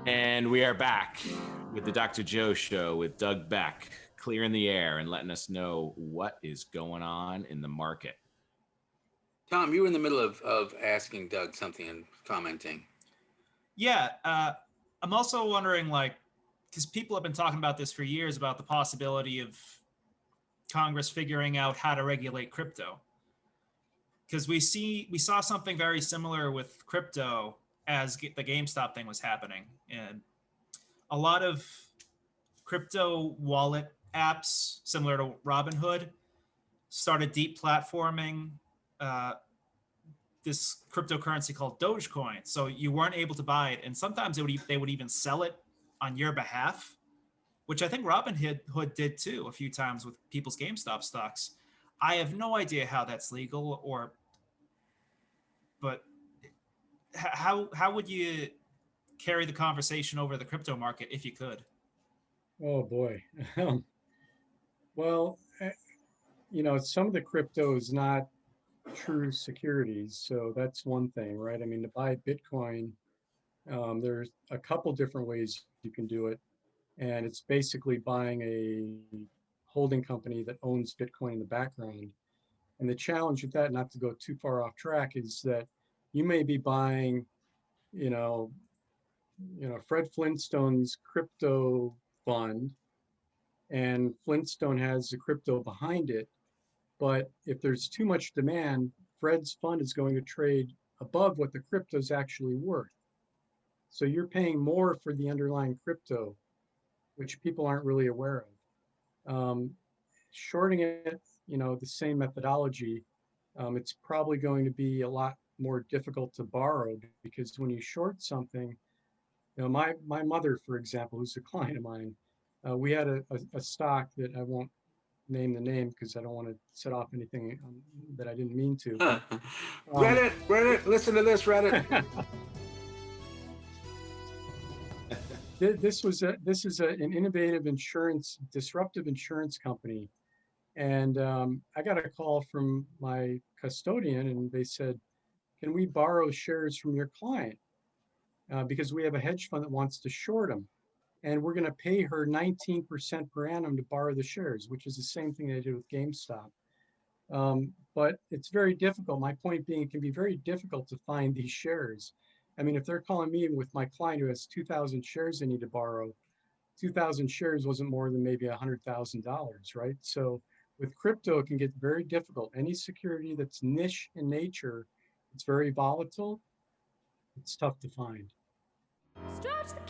And we are back with the Dr. Joe Show with Doug Beck, clearing the air and letting us know what is going on in the market. Tom, you were in the middle of asking Doug something and commenting. Yeah, I'm also wondering, because people have been talking about this for years, about the possibility of Congress figuring out how to regulate crypto. Because we saw something very similar with crypto as the GameStop thing was happening. And a lot of crypto wallet apps, similar to Robinhood, started deplatforming this cryptocurrency called Dogecoin. So you weren't able to buy it. And sometimes they would even sell it on your behalf, which I think Robinhood did too a few times with people's GameStop stocks. I have no idea how that's legal, but how would you carry the conversation over the crypto market if you could? Oh boy. Well, some of the crypto is not true securities, so that's one thing, right? I mean, to buy Bitcoin, there's a couple different ways you can do it, and it's basically buying a holding company that owns Bitcoin in the background. And the challenge with that, not to go too far off track, is that you may be buying, you know, Fred Flintstone's crypto fund, and Flintstone has the crypto behind it. But if there's too much demand, Fred's fund is going to trade above what the crypto is actually worth. So you're paying more for the underlying crypto, which people aren't really aware of. Shorting it, the same methodology, it's probably going to be a lot more difficult to borrow, because when you short something, my mother, for example, who's a client of mine, we had a stock that I won't name the name because I don't want to set off anything that I didn't mean to. But, Reddit, listen to this, Reddit. This is an innovative disruptive insurance company. And I got a call from my custodian, and they said, can we borrow shares from your client? Because we have a hedge fund that wants to short them. And we're going to pay her 19% per annum to borrow the shares, which is the same thing they did with GameStop. But it's very difficult. My point being, it can be very difficult to find these shares. I mean, if they're calling me with my client who has 2,000 shares they need to borrow, 2,000 shares wasn't more than maybe $100,000, right? So with crypto, it can get very difficult. Any security that's niche in nature, it's very volatile. It's tough to find. Stretch the